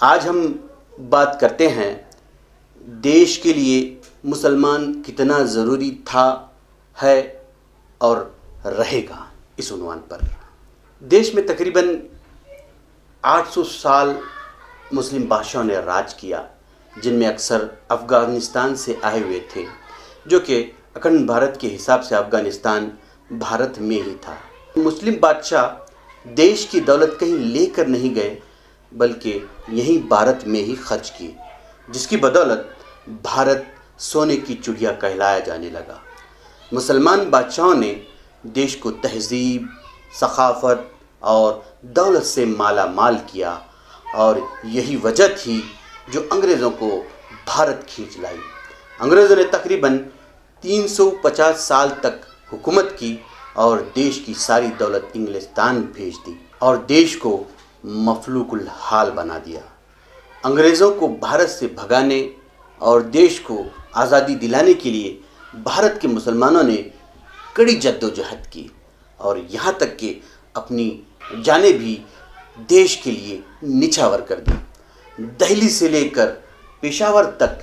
آج ہم بات کرتے ہیں دیش کے لیے مسلمان کتنا ضروری تھا، ہے اور رہے گا، اس عنوان پر۔ دیش میں تقریباً 800 سال مسلم بادشاہوں نے راج کیا، جن میں اکثر افغانستان سے آئے ہوئے تھے، جو کہ اکھنڈ بھارت کے حساب سے افغانستان بھارت میں ہی تھا۔ مسلم بادشاہ دیش کی دولت کہیں لے کر نہیں گئے، بلکہ یہیں بھارت میں ہی خرچ کی، جس کی بدولت بھارت سونے کی چڑیا کہلایا جانے لگا۔ مسلمان بادشاہوں نے دیش کو تہذیب، ثقافت اور دولت سے مالا مال کیا، اور یہی وجہ تھی جو انگریزوں کو بھارت کھینچ لائی۔ انگریزوں نے تقریباً 350 سال تک حکومت کی اور دیش کی ساری دولت انگلستان بھیج دی اور دیش کو مفلوق الحال بنا دیا۔ انگریزوں کو بھارت سے بھگانے اور دیش کو آزادی دلانے کے لیے بھارت کے مسلمانوں نے کڑی جدوجہد کی، اور یہاں تک کہ اپنی جانیں بھی دیش کے لیے نچھاور کر دی۔ دہلی سے لے کر پشاور تک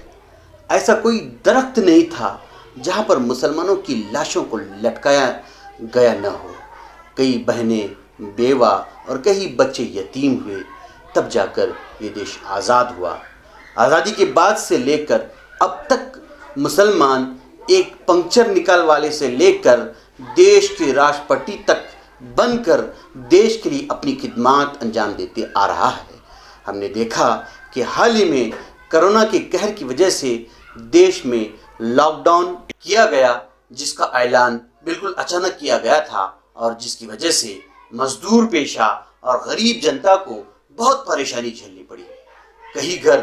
ایسا کوئی درخت نہیں تھا جہاں پر مسلمانوں کی لاشوں کو لٹکایا گیا نہ ہو۔ کئی بہنیں بیوہ اور کئی بچے یتیم ہوئے، تب جا کر یہ دیش آزاد ہوا۔ آزادی کے بعد سے لے کر اب تک مسلمان ایک پنکچر نکال والے سے لے کر دیش کے راشٹرپتی تک بن کر دیش کے لیے اپنی خدمات انجام دیتے آ رہا ہے۔ ہم نے دیکھا کہ حال ہی میں کرونا کے قہر کی وجہ سے دیش میں لاک ڈاؤن کیا گیا، جس کا اعلان بالکل اچانک کیا گیا تھا، اور جس کی وجہ سے مزدور پیشہ اور غریب جنتا کو بہت پریشانی جھیلنی پڑی۔ کئی گھر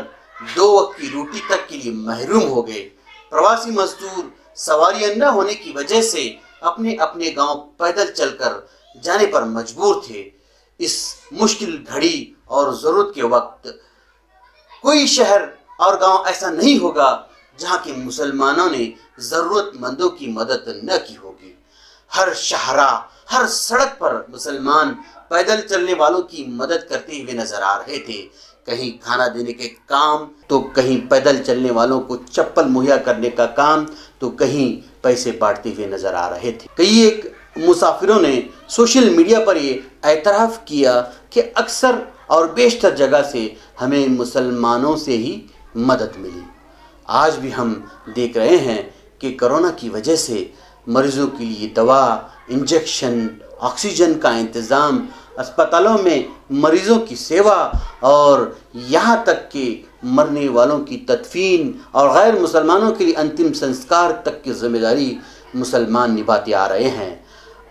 2 وقت کی روٹی تک کے لیے محروم ہو گئے۔ پرواسی مزدور سواریاں نہ ہونے کی وجہ سے اپنے اپنے گاؤں پیدل چل کر جانے پر مجبور تھے۔ اس مشکل گھڑی اور ضرورت کے وقت کوئی شہر اور گاؤں ایسا نہیں ہوگا جہاں کے مسلمانوں نے ضرورت مندوں کی مدد نہ کی ہوگی۔ ہر شاہراہ، ہر سڑک پر مسلمان پیدل چلنے والوں کی مدد کرتے ہوئے نظر آ رہے تھے۔ کہیں کھانا دینے کے کام، تو کہیں پیدل چلنے والوں کو چپل مہیا کرنے کا کام، تو کہیں پیسے بانٹتے ہوئے نظر آ رہے تھے۔ کئی ایک مسافروں نے سوشل میڈیا پر یہ اعتراف کیا کہ اکثر اور بیشتر جگہ سے ہمیں مسلمانوں سے ہی مدد ملی۔ آج بھی ہم دیکھ رہے ہیں کہ کرونا کی وجہ سے مریضوں کے لیے دوا، انجیکشن، آکسیجن کا انتظام، اسپتالوں میں مریضوں کی سیوا، اور یہاں تک کہ مرنے والوں کی تدفین اور غیر مسلمانوں کے لیے انتم سنسکار تک کی ذمہ داری مسلمان نبھاتے آ رہے ہیں۔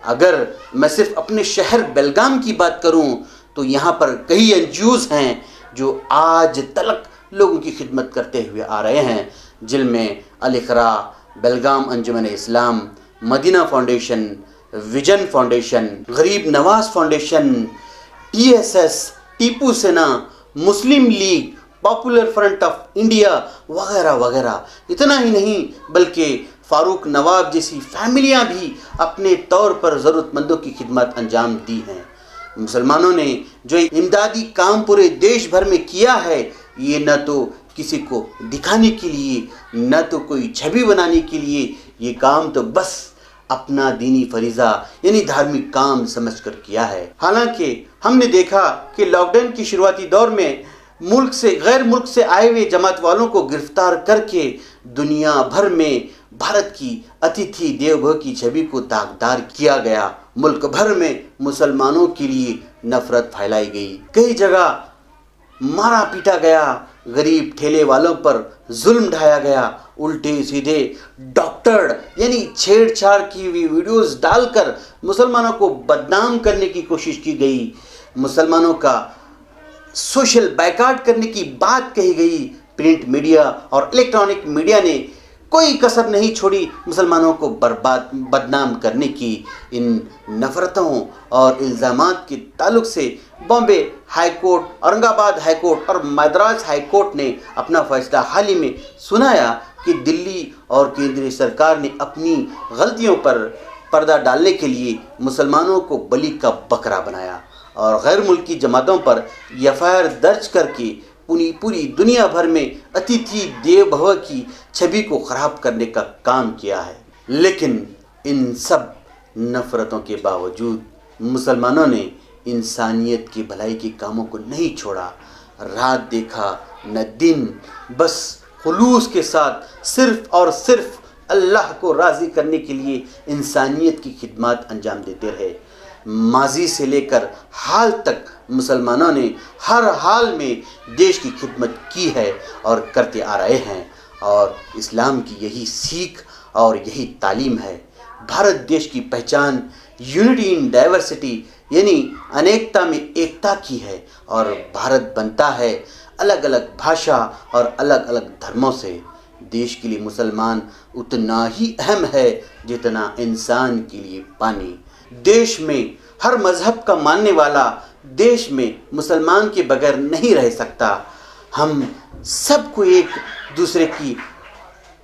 اگر میں صرف اپنے شہر بیلگام کی بات کروں تو یہاں پر کئی NGOs ہیں جو آج تلک لوگوں کی خدمت کرتے ہوئے آ رہے ہیں، جن میں الاقرا، Belgaum Anjuman Islam, Madina foundation, vision foundation, Gharib Nawaz foundation, TSS، Tipu Sena, Muslim League, popular front of India وغیرہ وغیرہ۔ اتنا ہی نہیں بلکہ فاروق نواب جیسی فیملیاں بھی اپنے طور پر ضرورت مندوں کی خدمات انجام دی ہیں۔ مسلمانوں نے جو امدادی کام پورے دیش بھر میں کیا ہے، یہ نہ تو کسی کو دکھانے کے لیے، نہ تو کوئی چھوی بنانے کے لیے، یہ کام تو بس اپنا دینی فریضہ یعنی دھارمک کام سمجھ کر کیا ہے۔ حالانکہ ہم نے دیکھا کہ لاک ڈاؤن کی شروعاتی دور میں غیر ملک سے آئے ہوئے جماعت والوں کو گرفتار کر کے دنیا بھر میں بھارت کی اتیتھی دیو بھو کی چھوی کو داغدار کیا گیا۔ ملک بھر میں مسلمانوں کے لیے نفرت پھیلائی گئی، کئی جگہ مارا پیٹا گیا، غریب ٹھیلے والوں پر ظلم ڈھایا گیا، الٹے سیدھے ڈاکٹرڈ یعنی چھیڑ چھاڑ کی ہوئی ویڈیوز ڈال کر مسلمانوں کو بدنام کرنے کی کوشش کی گئی، مسلمانوں کا سوشل بائیکاٹ کرنے کی بات کہی گئی۔ پرنٹ میڈیا اور الیکٹرانک میڈیا نے کوئی کسر نہیں چھوڑی مسلمانوں کو بدنام کرنے کی۔ ان نفرتوں اور الزامات کے تعلق سے بامبے ہائی کورٹ، اورنگ آباد ہائی کورٹ اور مدراس ہائی کورٹ نے اپنا فیصلہ حال ہی میں سنایا کہ دلی اور کیندری سرکار نے اپنی غلطیوں پر پردہ ڈالنے کے لیے مسلمانوں کو بلی کا بکرا بنایا اور غیر ملکی جماعتوں پر FIR درج کر کے پوری دنیا بھر میں اتیتھی دیو بھو کی چھبی کو خراب کرنے کا کام کیا ہے۔ لیکن ان سب نفرتوں کے باوجود مسلمانوں نے انسانیت کی بھلائی کے کاموں کو نہیں چھوڑا، رات دیکھا نہ دن، بس خلوص کے ساتھ صرف اور صرف اللہ کو راضی کرنے کے لیے انسانیت کی خدمات انجام دیتے رہے۔ ماضی سے لے کر حال تک مسلمانوں نے ہر حال میں دیش کی خدمت کی ہے اور کرتے آ رہے ہیں، اور اسلام کی یہی سیکھ اور یہی تعلیم ہے۔ بھارت دیش کی پہچان یونٹی ان ڈائیورسٹی یعنی انیکتا میں ایکتا کی ہے، اور بھارت بنتا ہے الگ الگ بھاشا اور الگ الگ دھرموں سے۔ دیش کے لیے مسلمان اتنا ہی اہم ہے جتنا انسان کے لیے پانی۔ دیش میں ہر مذہب کا ماننے والا دیش میں مسلمان کے بغیر نہیں رہ سکتا۔ ہم سب کو ایک دوسرے کی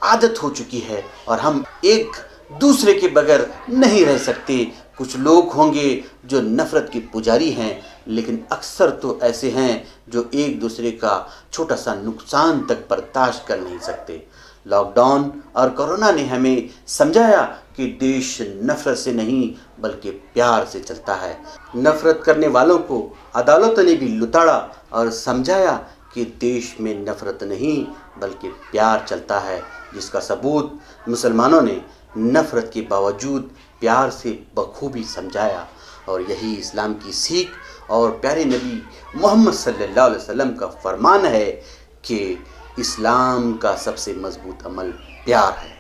عادت ہو چکی ہے اور ہم ایک دوسرے کے بغیر نہیں رہ سکتے۔ کچھ لوگ ہوں گے جو نفرت کے پجاری ہیں، لیکن اکثر تو ایسے ہیں جو ایک دوسرے کا چھوٹا سا نقصان تک برداشت کر نہیں سکتے۔ لاک ڈاؤن اور کورونا نے ہمیں سمجھایا کہ دیش نفرت سے نہیں بلکہ پیار سے چلتا ہے۔ نفرت کرنے والوں کو عدالتوں نے بھی لتاڑا اور سمجھایا کہ دیش میں نفرت نہیں بلکہ پیار چلتا ہے، جس کا ثبوت مسلمانوں نے نفرت کے باوجود پیار سے بخوبی سمجھایا۔ اور یہی اسلام کی سیکھ اور پیارے نبی محمد صلی اللہ علیہ وسلم کا فرمان ہے کہ اسلام کا سب سے مضبوط عمل پیار ہے۔